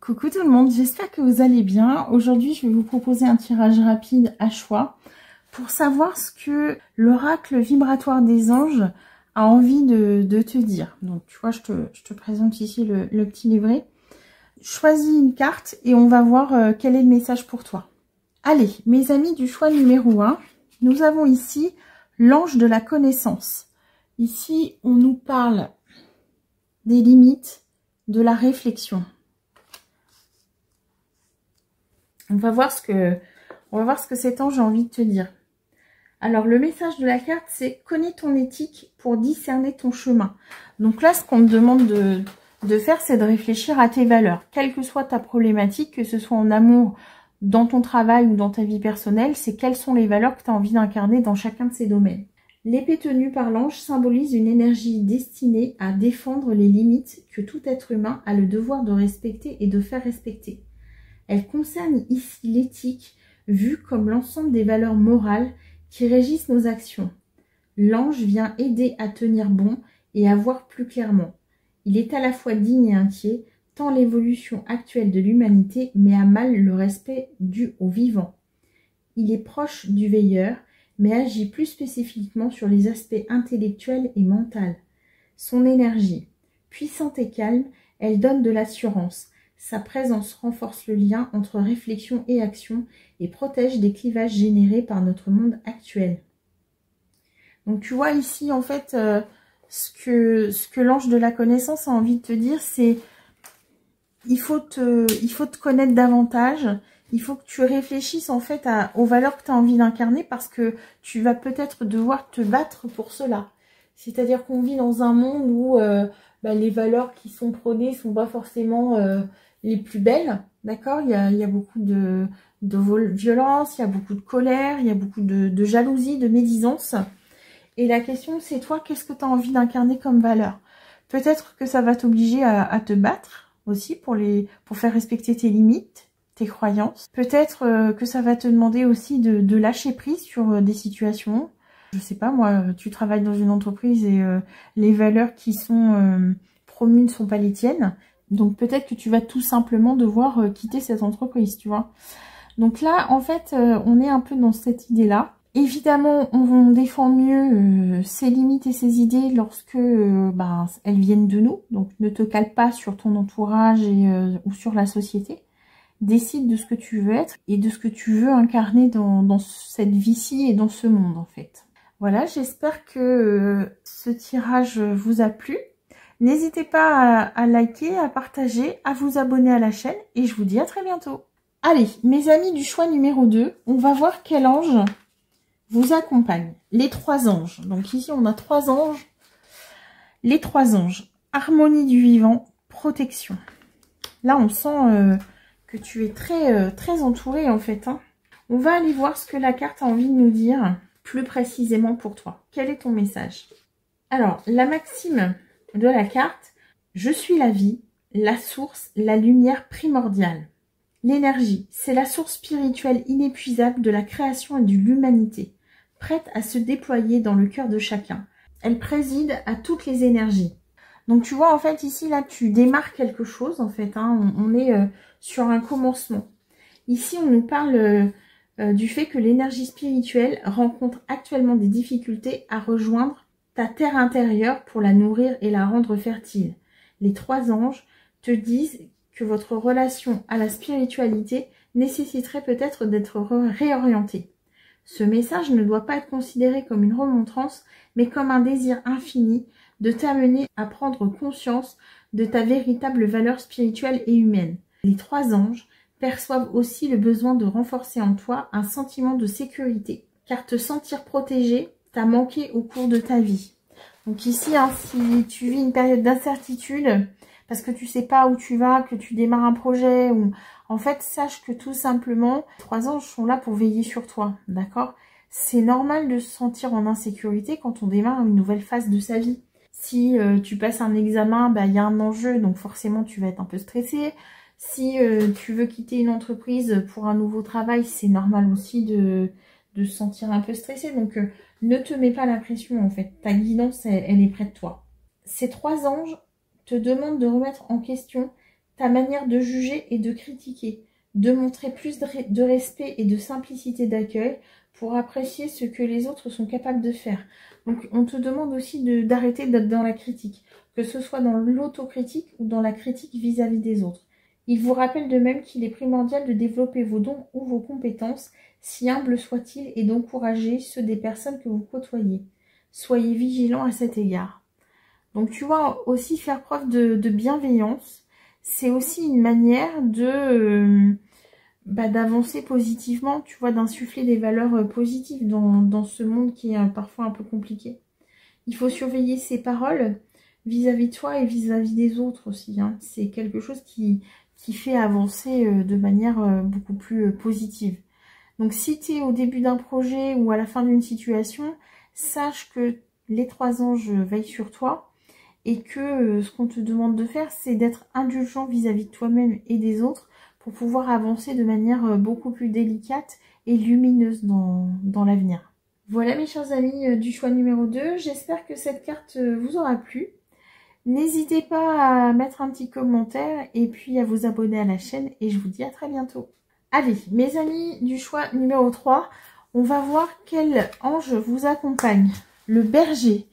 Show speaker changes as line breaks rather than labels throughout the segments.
Coucou tout le monde, j'espère que vous allez bien. Aujourd'hui, je vais vous proposer un tirage rapide à choix pour savoir ce que l'oracle vibratoire des anges a envie de te dire. Donc, tu vois, je te présente ici le petit livret. Choisis une carte et on va voir quel est le message pour toi. Allez, mes amis du choix numéro 1, nous avons ici l'ange de la connaissance. Ici, on nous parle des limites, de la réflexion. On va voir ce que cet ange a envie de te dire. Alors, le message de la carte, c'est « Connais ton éthique pour discerner ton chemin ». Donc là, ce qu'on te demande de faire, c'est de réfléchir à tes valeurs. Quelle que soit ta problématique, que ce soit en amour, dans ton travail ou dans ta vie personnelle, c'est quelles sont les valeurs que tu as envie d'incarner dans chacun de ces domaines. L'épée tenue par l'ange symbolise une énergie destinée à défendre les limites que tout être humain a le devoir de respecter et de faire respecter. Elle concerne ici l'éthique, vue comme l'ensemble des valeurs morales qui régissent nos actions. L'ange vient aider à tenir bon et à voir plus clairement. Il est à la fois digne et inquiet, tant l'évolution actuelle de l'humanité met à mal le respect dû au vivant. Il est proche du veilleur, mais agit plus spécifiquement sur les aspects intellectuels et mentaux. Son énergie, puissante et calme, elle donne de l'assurance. Sa présence renforce le lien entre réflexion et action et protège des clivages générés par notre monde actuel. Donc tu vois ici en fait ce que l'ange de la connaissance a envie de te dire, c'est il faut te connaître davantage, il faut que tu réfléchisses en fait aux valeurs que tu as envie d'incarner parce que tu vas peut-être devoir te battre pour cela. C'est-à-dire qu'on vit dans un monde où les valeurs qui sont prônées ne sont pas forcément les plus belles, d'accord? Il y a beaucoup de violence, il y a beaucoup de colère, il y a beaucoup de jalousie, de médisance. Et la question, c'est toi, qu'est-ce que tu as envie d'incarner comme valeur? Peut-être que ça va t'obliger à te battre aussi pour faire respecter tes limites, tes croyances. Peut-être que ça va te demander aussi de lâcher prise sur des situations. Je sais pas, moi, tu travailles dans une entreprise et les valeurs qui sont promues ne sont pas les tiennes. Donc peut-être que tu vas tout simplement devoir quitter cette entreprise, tu vois. Donc là, en fait, on est un peu dans cette idée-là. Évidemment, on défend mieux ses limites et ses idées lorsque elles viennent de nous. Donc ne te cale pas sur ton entourage ou sur la société. Décide de ce que tu veux être et de ce que tu veux incarner dans cette vie-ci et dans ce monde, en fait. Voilà, j'espère que ce tirage vous a plu. N'hésitez pas à liker, à partager, à vous abonner à la chaîne et je vous dis à très bientôt. Allez, mes amis du choix numéro 2, on va voir quel ange vous accompagne. Les 3 anges. Donc ici, on a 3 anges. Les 3 anges. Harmonie du vivant, protection. Là, on sent que tu es très entouré en fait. On va aller voir ce que la carte a envie de nous dire plus précisément pour toi. Quel est ton message? Alors, la maxime de la carte, je suis la vie, la source, la lumière primordiale. L'énergie, c'est la source spirituelle inépuisable de la création et de l'humanité, prête à se déployer dans le cœur de chacun. Elle préside à toutes les énergies. Donc tu vois, en fait, ici, là, tu démarres quelque chose, en fait. On est sur un commencement. Ici, on nous parle du fait que l'énergie spirituelle rencontre actuellement des difficultés à rejoindre ta terre intérieure pour la nourrir et la rendre fertile. Les 3 anges te disent que votre relation à la spiritualité nécessiterait peut-être d'être réorientée. Ce message ne doit pas être considéré comme une remontrance, mais comme un désir infini de t'amener à prendre conscience de ta véritable valeur spirituelle et humaine. Les 3 anges perçoivent aussi le besoin de renforcer en toi un sentiment de sécurité, car te sentir protégé t'a manqué au cours de ta vie. Donc ici, si tu vis une période d'incertitude, parce que tu sais pas où tu vas, que tu démarres un projet, ou en fait, sache que tout simplement, 3 anges sont là pour veiller sur toi, d'accord? C'est normal de se sentir en insécurité quand on démarre une nouvelle phase de sa vie. Si tu passes un examen, il y a un enjeu, donc forcément tu vas être un peu stressé. Si tu veux quitter une entreprise pour un nouveau travail, c'est normal aussi de se sentir un peu stressé. Donc ne te mets pas la pression en fait. Ta guidance, elle est près de toi. Ces 3 anges te demandent de remettre en question ta manière de juger et de critiquer, de montrer plus de respect et de simplicité d'accueil pour apprécier ce que les autres sont capables de faire. Donc on te demande aussi d'arrêter d'être dans la critique, que ce soit dans l'autocritique ou dans la critique vis-à-vis des autres. Il vous rappelle de même qu'il est primordial de développer vos dons ou vos compétences, si humbles soient-ils, et d'encourager ceux des personnes que vous côtoyez. Soyez vigilants à cet égard. Donc tu vois, aussi faire preuve de bienveillance, c'est aussi une manière d'avancer positivement, tu vois, d'insuffler des valeurs positives dans ce monde qui est parfois un peu compliqué. Il faut surveiller ses paroles vis-à-vis de toi et vis-à-vis des autres aussi, hein. C'est quelque chose qui fait avancer de manière beaucoup plus positive. Donc si tu es au début d'un projet ou à la fin d'une situation, sache que les 3 anges veillent sur toi et que ce qu'on te demande de faire, c'est d'être indulgent vis-à-vis de toi-même et des autres pour pouvoir avancer de manière beaucoup plus délicate et lumineuse dans l'avenir. Voilà mes chers amis du choix numéro 2, j'espère que cette carte vous aura plu. N'hésitez pas à mettre un petit commentaire et puis à vous abonner à la chaîne et je vous dis à très bientôt. Allez, mes amis du choix numéro 3, on va voir quel ange vous accompagne. Le berger.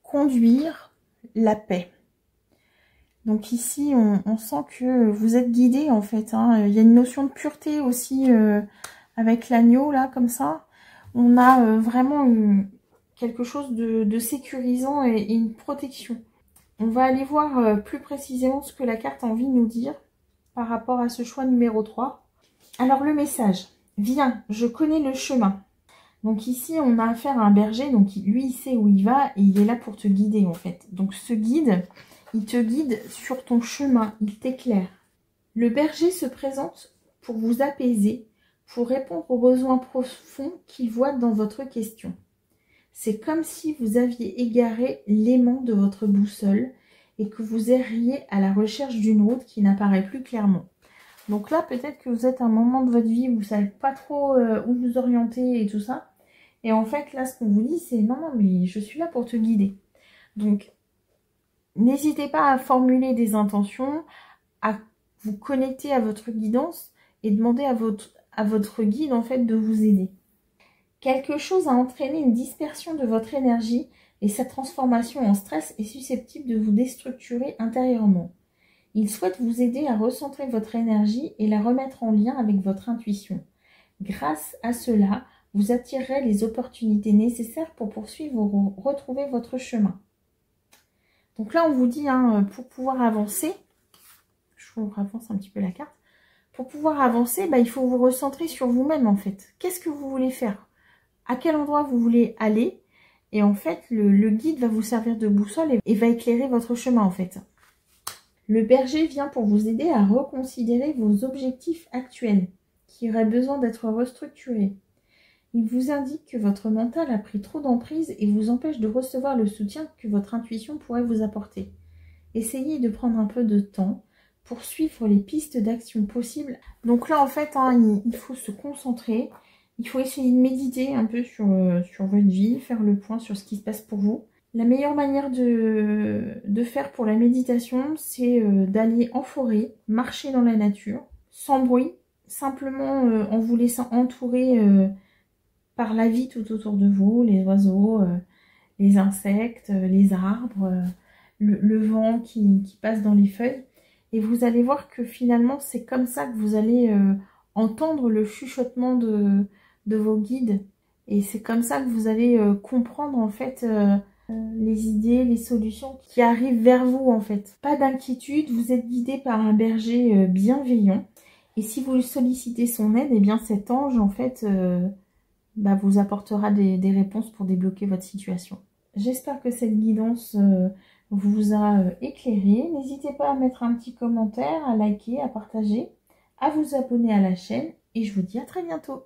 Conduire la paix. Donc ici, on sent que vous êtes guidé en fait, hein. Il y a une notion de pureté aussi avec l'agneau là, comme ça. On a vraiment quelque chose de sécurisant et une protection. On va aller voir plus précisément ce que la carte a envie de nous dire par rapport à ce choix numéro 3. Alors le message, viens, je connais le chemin. Donc ici, on a affaire à un berger, donc lui, il sait où il va et il est là pour te guider en fait. Donc ce guide, il te guide sur ton chemin, il t'éclaire. Le berger se présente pour vous apaiser, pour répondre aux besoins profonds qu'il voit dans votre question. C'est comme si vous aviez égaré l'aimant de votre boussole et que vous erriez à la recherche d'une route qui n'apparaît plus clairement. Donc là, peut-être que vous êtes à un moment de votre vie où vous ne savez pas trop où vous orienter et tout ça. Et en fait, là, ce qu'on vous dit, c'est non, mais je suis là pour te guider. Donc, n'hésitez pas à formuler des intentions, à vous connecter à votre guidance et demander à votre guide, en fait, de vous aider. Quelque chose a entraîné une dispersion de votre énergie et cette transformation en stress est susceptible de vous déstructurer intérieurement. Il souhaite vous aider à recentrer votre énergie et la remettre en lien avec votre intuition. Grâce à cela, vous attirerez les opportunités nécessaires pour poursuivre ou retrouver votre chemin. Donc là, on vous dit, hein, pour pouvoir avancer, je vous avance un petit peu la carte, pour pouvoir avancer, il faut vous recentrer sur vous-même en fait. Qu'est-ce que vous voulez faire? À quel endroit vous voulez aller? Et en fait, le guide va vous servir de boussole et va éclairer votre chemin en fait. Le berger vient pour vous aider à reconsidérer vos objectifs actuels, qui auraient besoin d'être restructurés. Il vous indique que votre mental a pris trop d'emprise et vous empêche de recevoir le soutien que votre intuition pourrait vous apporter. Essayez de prendre un peu de temps pour suivre les pistes d'action possibles. Donc là, en fait, il faut se concentrer. Il faut essayer de méditer un peu sur votre vie, faire le point sur ce qui se passe pour vous. La meilleure manière de faire pour la méditation, c'est d'aller en forêt, marcher dans la nature, sans bruit, simplement en vous laissant entourer par la vie tout autour de vous, les oiseaux, les insectes, les arbres, le vent qui passe dans les feuilles. Et vous allez voir que finalement, c'est comme ça que vous allez entendre le chuchotement de vos guides. Et c'est comme ça que vous allez comprendre en fait les idées, les solutions qui arrivent vers vous en fait. Pas d'inquiétude, vous êtes guidé par un berger bienveillant. Et si vous sollicitez son aide, eh bien cet ange en fait vous apportera des réponses pour débloquer votre situation. J'espère que cette guidance vous a éclairé. N'hésitez pas à mettre un petit commentaire, à liker, à partager, à vous abonner à la chaîne et je vous dis à très bientôt.